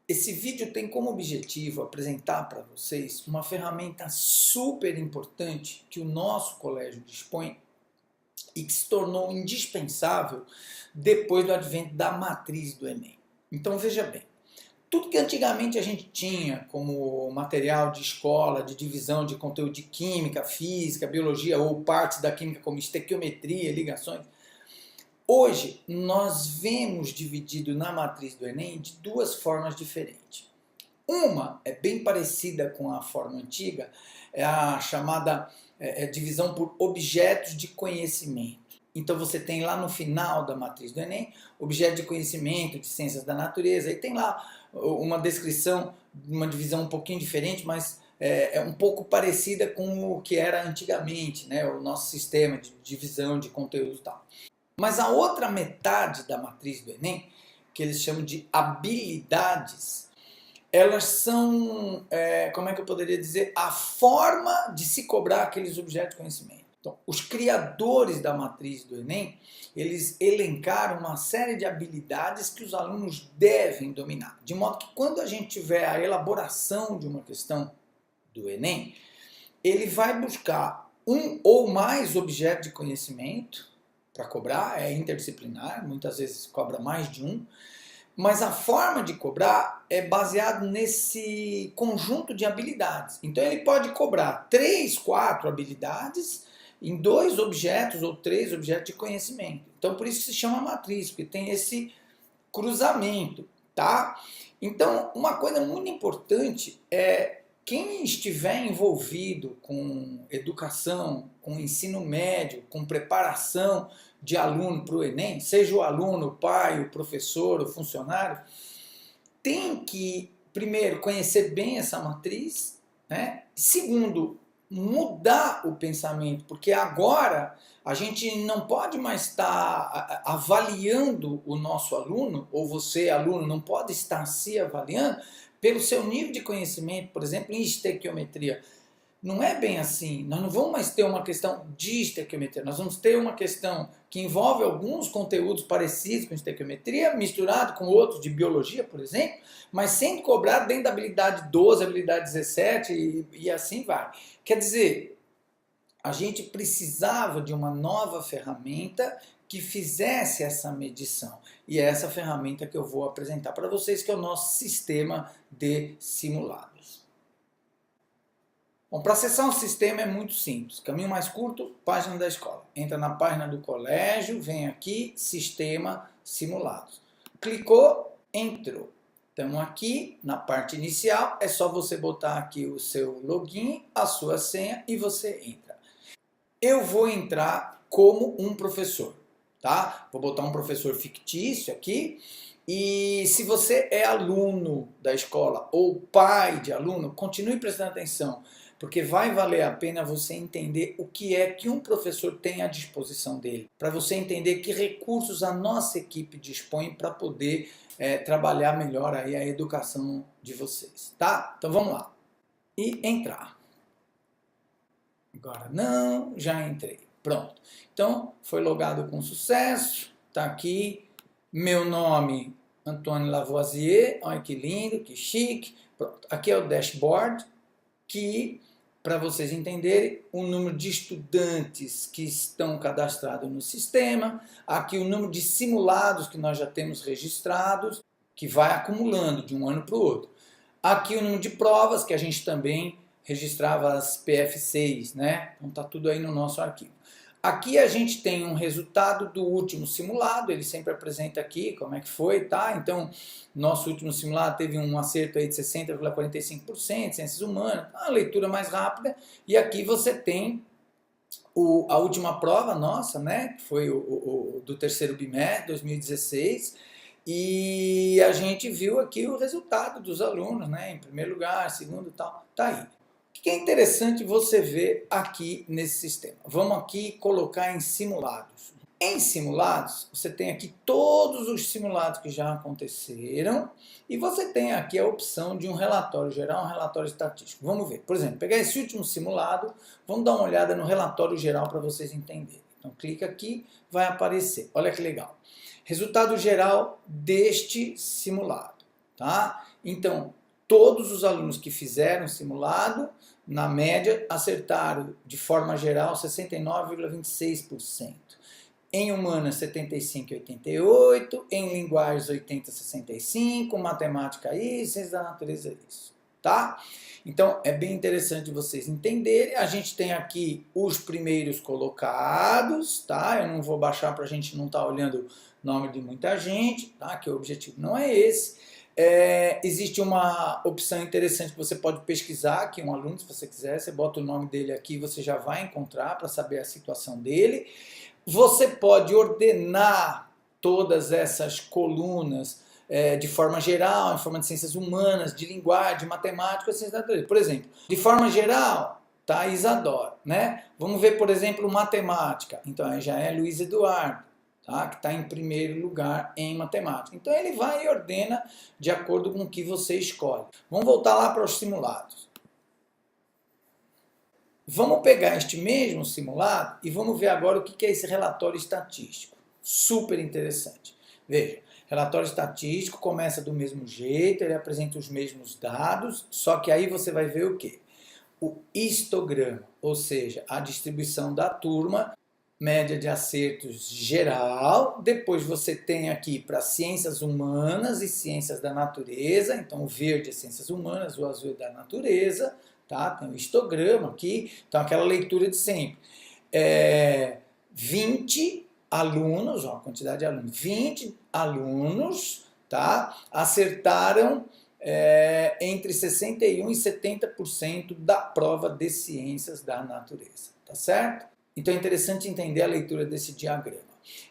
Esse vídeo tem como objetivo apresentar para vocês uma ferramenta super importante que o nosso colégio dispõe e que se tornou indispensável depois do advento da matriz do Enem. Então veja bem, tudo que antigamente a gente tinha como material de escola, de divisão de conteúdo de química, física, biologia ou partes da química como estequiometria, ligações, hoje nós vemos dividido na matriz do Enem de duas formas diferentes. Uma é bem parecida com a forma antiga, é a chamada divisão por objetos de conhecimento. Então você tem lá no final da matriz do Enem, objeto de conhecimento, de ciências da natureza, e tem lá uma descrição, uma divisão um pouquinho diferente, mas é um pouco parecida com o que era antigamente, né? O nosso sistema de divisão de conteúdo e tal. Mas a outra metade da matriz do Enem, que eles chamam de habilidades, elas são, como é que eu poderia dizer, a forma de se cobrar aqueles objetos de conhecimento. Então, os criadores da matriz do Enem, eles elencaram uma série de habilidades que os alunos devem dominar. De modo que quando a gente tiver a elaboração de uma questão do Enem, ele vai buscar um ou mais objetos de conhecimento para cobrar, é interdisciplinar, muitas vezes cobra mais de um, mas a forma de cobrar é baseado nesse conjunto de habilidades. Então ele pode cobrar 3, 4 habilidades em 2 objetos ou 3 objetos de conhecimento. Então por isso que se chama matriz, porque tem esse cruzamento, tá? Então uma coisa muito importante é quem estiver envolvido com educação, com ensino médio, com preparação de aluno para o Enem, seja o aluno, o pai, o professor, o funcionário, tem que, primeiro, conhecer bem essa matriz, né? Segundo, mudar o pensamento, porque agora a gente não pode mais estar avaliando o nosso aluno, ou você, aluno, não pode estar se avaliando pelo seu nível de conhecimento, por exemplo, em estequiometria. Não é bem assim, nós não vamos mais ter uma questão de estequiometria, nós vamos ter uma questão que envolve alguns conteúdos parecidos com estequiometria, misturado com outros de biologia, por exemplo, mas sendo cobrado dentro da habilidade 12, habilidade 17 e assim vai. Quer dizer, a gente precisava de uma nova ferramenta que fizesse essa medição. E é essa ferramenta que eu vou apresentar para vocês, que é o nosso sistema de simulados. Bom, para acessar o sistema é muito simples. Caminho mais curto, página da escola. Entra na página do colégio, vem aqui, sistema, simulados. Clicou, entrou. Estamos aqui na parte inicial, é só você botar aqui o seu login, a sua senha e você entra. Eu vou entrar como um professor, tá? Vou botar um professor fictício aqui. E se você é aluno da escola ou pai de aluno, continue prestando atenção, porque vai valer a pena você entender o que é que um professor tem à disposição dele, para você entender que recursos a nossa equipe dispõe para poder trabalhar melhor aí a educação de vocês, tá? Então vamos lá. E entrar. Agora não, já entrei. Pronto. Então foi logado com sucesso, tá aqui. Meu nome, Antônio Lavoisier, olha que lindo, que chique. Pronto. Aqui é o dashboard, que, para vocês entenderem, o número de estudantes que estão cadastrados no sistema, aqui o número de simulados que nós já temos registrados, que vai acumulando de um ano para o outro. Aqui o número de provas, que a gente também registrava as PF6, né? Então tá tudo aí no nosso arquivo. Aqui a gente tem um resultado do último simulado, ele sempre apresenta aqui como é que foi, tá? Então, nosso último simulado teve um acerto aí de 60,45%, ciências humanas, uma leitura mais rápida, e aqui você tem a última prova nossa, né? Que foi o do terceiro bimestre, 2016, e a gente viu aqui o resultado dos alunos, né? Em primeiro lugar, segundo e tal, tá aí. O que é interessante você ver aqui nesse sistema? Vamos aqui colocar em simulados. Em simulados, você tem aqui todos os simulados que já aconteceram e você tem aqui a opção de um relatório geral, um relatório estatístico. Vamos ver. Por exemplo, pegar esse último simulado, vamos dar uma olhada no relatório geral para vocês entenderem. Então, clica aqui, vai aparecer. Olha que legal. Resultado geral deste simulado, tá? Então, todos os alunos que fizeram o simulado, na média, acertaram de forma geral 69,26%. Em humanas, 75,88%, em linguagens, 80,65%, matemática isso, ciência da natureza isso, tá? Então, é bem interessante vocês entenderem. A gente tem aqui os primeiros colocados, tá? Eu não vou baixar para a gente não estar olhando o nome de muita gente, tá? Que o objetivo não é esse. Existe uma opção interessante que você pode pesquisar aqui, um aluno, se você quiser, você bota o nome dele aqui, você já vai encontrar para saber a situação dele. Você pode ordenar todas essas colunas de forma geral, em forma de ciências humanas, de linguagem, de matemática, ciências da natureza. Por exemplo, de forma geral, tá Isadora, né? Vamos ver, por exemplo, matemática. Então, aí já é Luiz Eduardo. Tá? Que está em primeiro lugar em matemática. Então ele vai e ordena de acordo com o que você escolhe. Vamos voltar lá para os simulados. Vamos pegar este mesmo simulado e vamos ver agora o que é esse relatório estatístico. Super interessante. Veja, relatório estatístico começa do mesmo jeito, ele apresenta os mesmos dados, só que aí você vai ver o quê? O histograma, ou seja, a distribuição da turma, média de acertos geral, depois você tem aqui para ciências humanas e ciências da natureza, então o verde é ciências humanas, o azul é da natureza, tá? Tem o histograma aqui, então aquela leitura de sempre. 20 alunos, ó, a quantidade de alunos, 20 alunos, tá? Acertaram entre 61% e 70% da prova de ciências da natureza, tá certo? Então é interessante entender a leitura desse diagrama.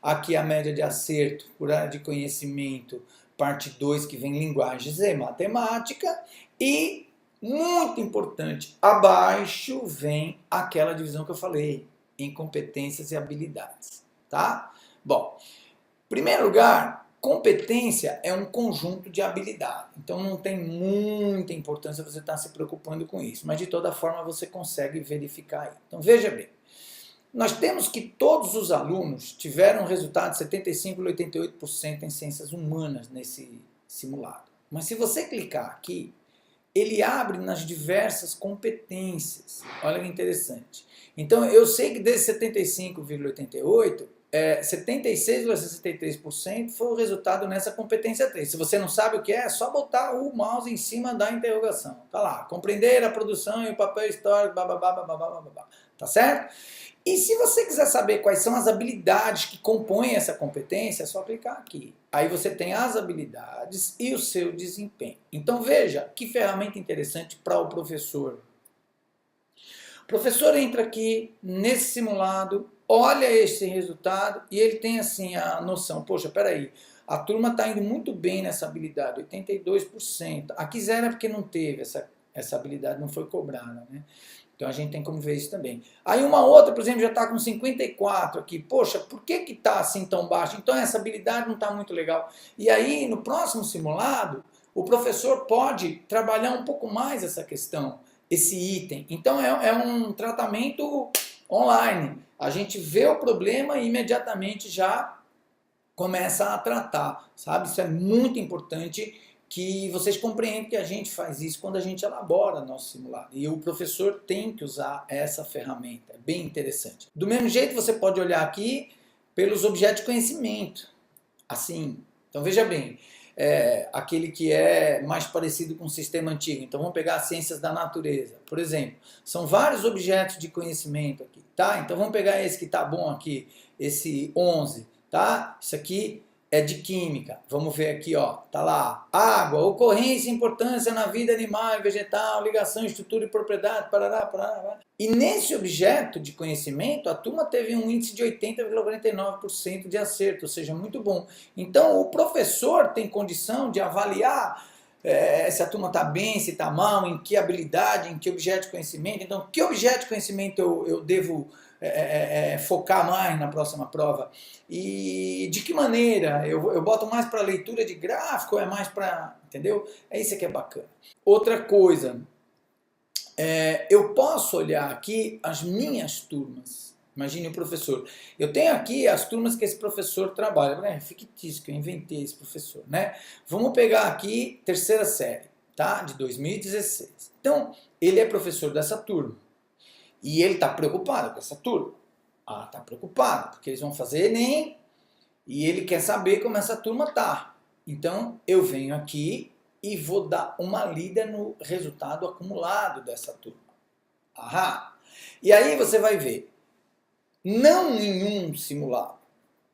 Aqui a média de acerto por área de conhecimento, parte 2, que vem linguagens e matemática. E, muito importante, abaixo vem aquela divisão que eu falei, em competências e habilidades. Tá? Bom, em primeiro lugar, competência é um conjunto de habilidade. Então não tem muita importância você estar se preocupando com isso. Mas de toda forma você consegue verificar aí. Então veja bem. Nós temos que todos os alunos tiveram um resultado de 75,88% em ciências humanas nesse simulado. Mas se você clicar aqui, ele abre nas diversas competências. Olha que interessante. Então, eu sei que desse 75,88%, 76,63% foi o resultado nessa competência 3. Se você não sabe o que é só botar o mouse em cima da interrogação. Tá lá, compreender a produção e o papel histórico, babá. Tá certo? E se você quiser saber quais são as habilidades que compõem essa competência, é só clicar aqui. Aí você tem as habilidades e o seu desempenho. Então veja que ferramenta interessante para o professor. O professor entra aqui nesse simulado, olha esse resultado e ele tem assim a noção, poxa, peraí, a turma está indo muito bem nessa habilidade, 82%. Aqui zero é porque não teve essa habilidade, não foi cobrada, né? Então a gente tem como ver isso também. Aí uma outra, por exemplo, já está com 54 aqui. Poxa, por que está assim tão baixo? Então essa habilidade não está muito legal. E aí no próximo simulado, o professor pode trabalhar um pouco mais essa questão, esse item. Então é um tratamento online. A gente vê o problema e imediatamente já começa a tratar, sabe? Isso é muito importante que vocês compreendam que a gente faz isso quando a gente elabora nosso simulado. E o professor tem que usar essa ferramenta, é bem interessante. Do mesmo jeito, você pode olhar aqui pelos objetos de conhecimento, assim. Então veja bem, aquele que é mais parecido com o sistema antigo. Então vamos pegar as ciências da natureza, por exemplo. São vários objetos de conhecimento aqui, tá? Então vamos pegar esse que está bom aqui, esse 11, tá? Isso aqui é de química. Vamos ver aqui, ó, tá lá. Água, ocorrência e importância na vida animal e vegetal, ligação, estrutura e propriedade, parará. E nesse objeto de conhecimento, a turma teve um índice de 80,49% de acerto, ou seja, muito bom. Então, o professor tem condição de avaliar se a turma está bem, se está mal, em que habilidade, em que objeto de conhecimento. Então, que objeto de conhecimento eu devo focar mais na próxima prova? E de que maneira? Eu boto mais para leitura de gráfico ou é mais para... Entendeu? É isso que é bacana. Outra coisa, eu posso olhar aqui as minhas turmas, Imagine o professor. Eu tenho aqui as turmas que esse professor trabalha. É fictício que eu inventei esse professor, né? Vamos pegar aqui terceira série, tá? De 2016. Então, ele é professor dessa turma. E ele está preocupado com essa turma. Ah, está preocupado, porque eles vão fazer Enem e ele quer saber como essa turma tá. Então, eu venho aqui e vou dar uma lida no resultado acumulado dessa turma. Aham. E aí você vai ver, não em um simulado,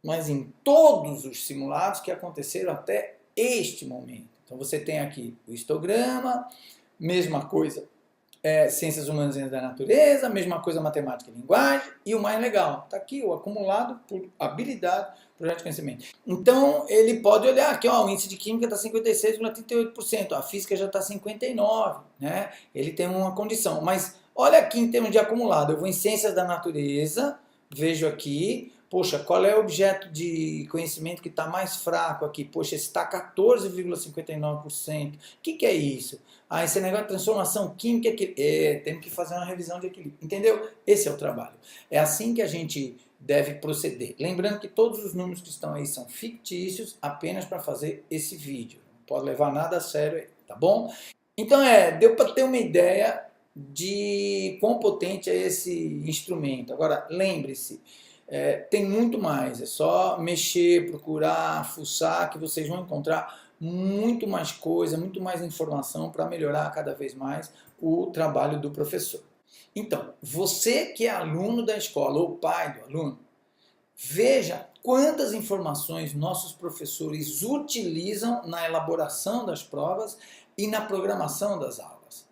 mas em todos os simulados que aconteceram até este momento. Então você tem aqui o histograma, mesma coisa, ciências humanas e ciências da natureza, mesma coisa matemática e linguagem, e o mais legal, está aqui o acumulado por habilidade, projeto de conhecimento. Então ele pode olhar aqui, ó, o índice de química está 56,38%, a física já está 59%, né? Ele tem uma condição, mas olha aqui em termos de acumulado, eu vou em ciências da natureza, vejo aqui, poxa, qual é o objeto de conhecimento que está mais fraco aqui? Poxa, esse está 14,59%. O que é isso? Ah, esse negócio de transformação química, temos que fazer uma revisão de equilíbrio. Entendeu? Esse é o trabalho. É assim que a gente deve proceder. Lembrando que todos os números que estão aí são fictícios, apenas para fazer esse vídeo. Não pode levar nada a sério aí, tá bom? Então, deu para ter uma ideia de quão potente é esse instrumento. Agora, lembre-se, tem muito mais, é só mexer, procurar, fuçar, que vocês vão encontrar muito mais coisa, muito mais informação para melhorar cada vez mais o trabalho do professor. Então, você que é aluno da escola ou pai do aluno, veja quantas informações nossos professores utilizam na elaboração das provas e na programação das aulas.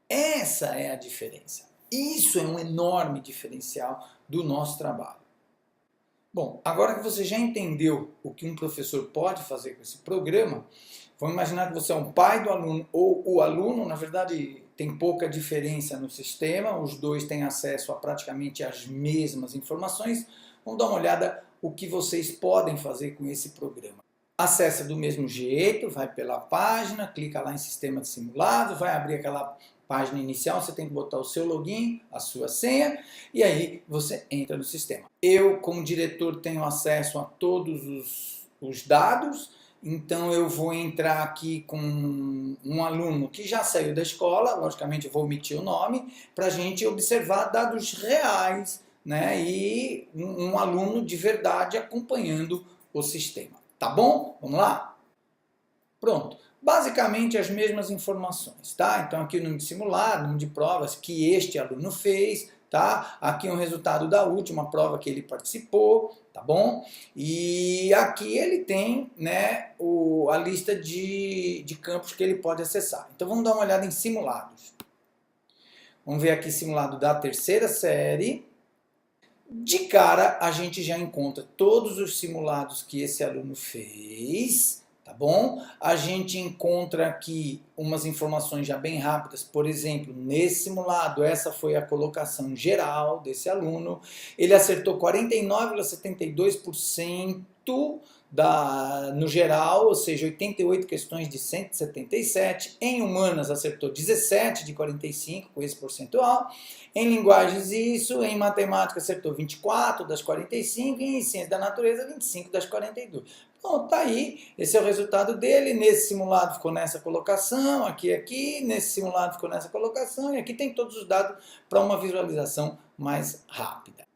Essa é a diferença. Isso é um enorme diferencial do nosso trabalho. Bom, agora que você já entendeu o que um professor pode fazer com esse programa, vamos imaginar que você é um pai do aluno ou o aluno, na verdade tem pouca diferença no sistema, os dois têm acesso a praticamente as mesmas informações. Vamos dar uma olhada o que vocês podem fazer com esse programa. Acessa do mesmo jeito, vai pela página, clica lá em sistema de simulado, vai abrir aquela página inicial, você tem que botar o seu login, a sua senha, e aí você entra no sistema. Eu, como diretor, tenho acesso a todos os dados, então eu vou entrar aqui com um aluno que já saiu da escola, logicamente eu vou omitir o nome, para a gente observar dados reais, né, e um aluno de verdade acompanhando o sistema. Tá bom? Vamos lá? Pronto. Basicamente as mesmas informações, tá? Então aqui o número de simulado, número de provas que este aluno fez, tá? Aqui um resultado da última prova que ele participou, tá bom? E aqui ele tem, né, a lista de campos que ele pode acessar. Então vamos dar uma olhada em simulados. Vamos ver aqui simulado da terceira série. De cara a gente já encontra todos os simulados que esse aluno fez. Tá bom? A gente encontra aqui umas informações já bem rápidas, por exemplo, nesse simulado, essa foi a colocação geral desse aluno, ele acertou 49,72% no geral, ou seja, 88 questões de 177, em humanas acertou 17 de 45 com esse percentual, em linguagens isso, em matemática acertou 24 das 45 e em ciência da natureza 25 das 42. Bom, tá aí, esse é o resultado dele, nesse simulado ficou nessa colocação, aqui, nesse simulado ficou nessa colocação, e aqui tem todos os dados para uma visualização mais rápida.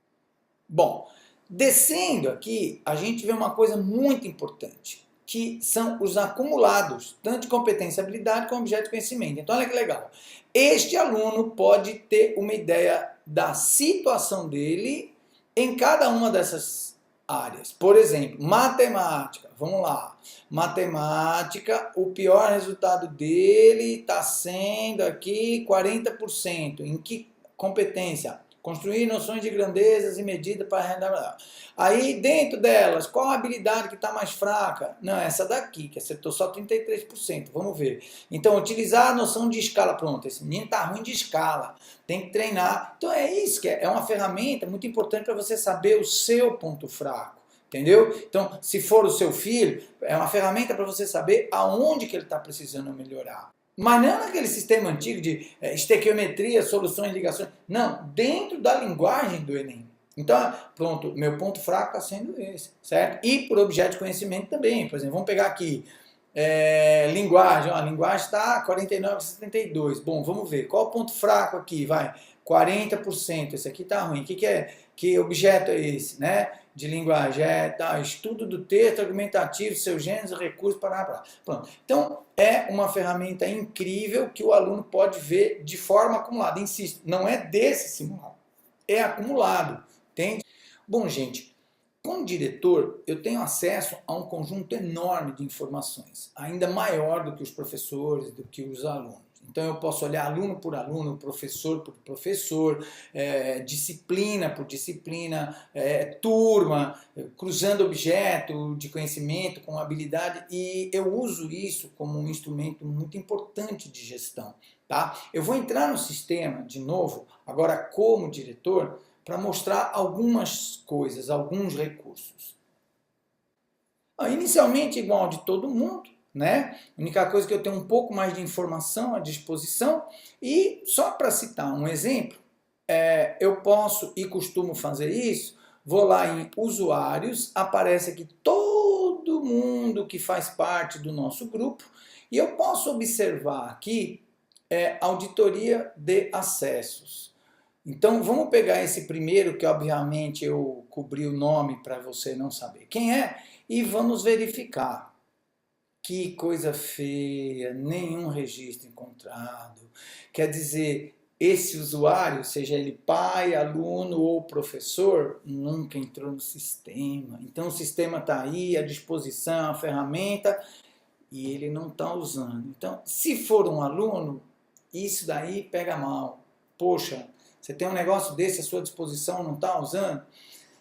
Bom, descendo aqui, a gente vê uma coisa muito importante, que são os acumulados, tanto de competência e habilidade como objeto de conhecimento. Então, olha que legal. Este aluno pode ter uma ideia da situação dele em cada uma dessas áreas. Por exemplo, matemática. Vamos lá. Matemática, o pior resultado dele está sendo aqui 40%. Em que competência? Construir noções de grandezas e medida para arredondar. Aí, dentro delas, qual a habilidade que está mais fraca? Não, essa daqui, que acertou só 33%. Vamos ver. Então, utilizar a noção de escala. Pronto, esse menino está ruim de escala. Tem que treinar. Então, é isso que é uma ferramenta muito importante para você saber o seu ponto fraco. Entendeu? Então, se for o seu filho, é uma ferramenta para você saber aonde que ele está precisando melhorar. Mas não naquele sistema antigo de estequiometria, soluções, ligações. Não, dentro da linguagem do Enem. Então, pronto, meu ponto fraco está sendo esse, certo? E por objeto de conhecimento também, por exemplo, vamos pegar aqui, linguagem, ó, a linguagem está 49,72. Bom, vamos ver, qual o ponto fraco aqui? Vai, 40%, esse aqui está ruim. O que é? Que objeto é esse, né? De linguagem, estudo do texto argumentativo, seus gêneros, recursos, para. Pronto. Então, é uma ferramenta incrível que o aluno pode ver de forma acumulada. Insisto, não é desse simulado, é acumulado, entende? Bom, gente, como diretor, eu tenho acesso a um conjunto enorme de informações, ainda maior do que os professores, do que os alunos. Então eu posso olhar aluno por aluno, professor por professor, disciplina por disciplina, turma, cruzando objeto de conhecimento com habilidade, e eu uso isso como um instrumento muito importante de gestão. Tá? Eu vou entrar no sistema de novo, agora como diretor, para mostrar algumas coisas, alguns recursos. Inicialmente igual de todo mundo, né? A única coisa que eu tenho um pouco mais de informação à disposição, e só para citar um exemplo, eu posso e costumo fazer isso, vou lá em usuários, aparece aqui todo mundo que faz parte do nosso grupo, e eu posso observar aqui auditoria de acessos. Então vamos pegar esse primeiro, que obviamente eu cobri o nome para você não saber quem é, e vamos verificar. Que coisa feia, nenhum registro encontrado. Quer dizer, esse usuário, seja ele pai, aluno ou professor, nunca entrou no sistema. Então o sistema está aí à disposição, a ferramenta, e ele não está usando. Então, se for um aluno, isso daí pega mal. Poxa, você tem um negócio desse à sua disposição, não está usando?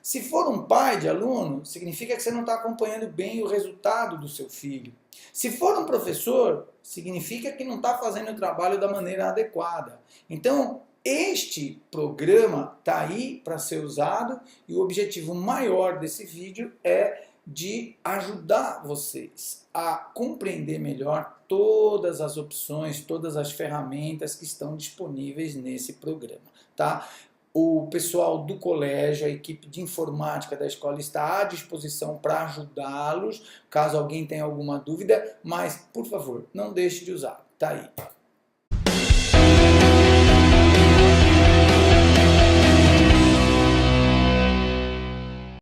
Se for um pai de aluno, significa que você não está acompanhando bem o resultado do seu filho. Se for um professor, significa que não está fazendo o trabalho da maneira adequada. Então, este programa está aí para ser usado, e o objetivo maior desse vídeo é de ajudar vocês a compreender melhor todas as opções, todas as ferramentas que estão disponíveis nesse programa, tá? O pessoal do colégio, a equipe de informática da escola está à disposição para ajudá-los, caso alguém tenha alguma dúvida, mas, por favor, não deixe de usar. Tá aí.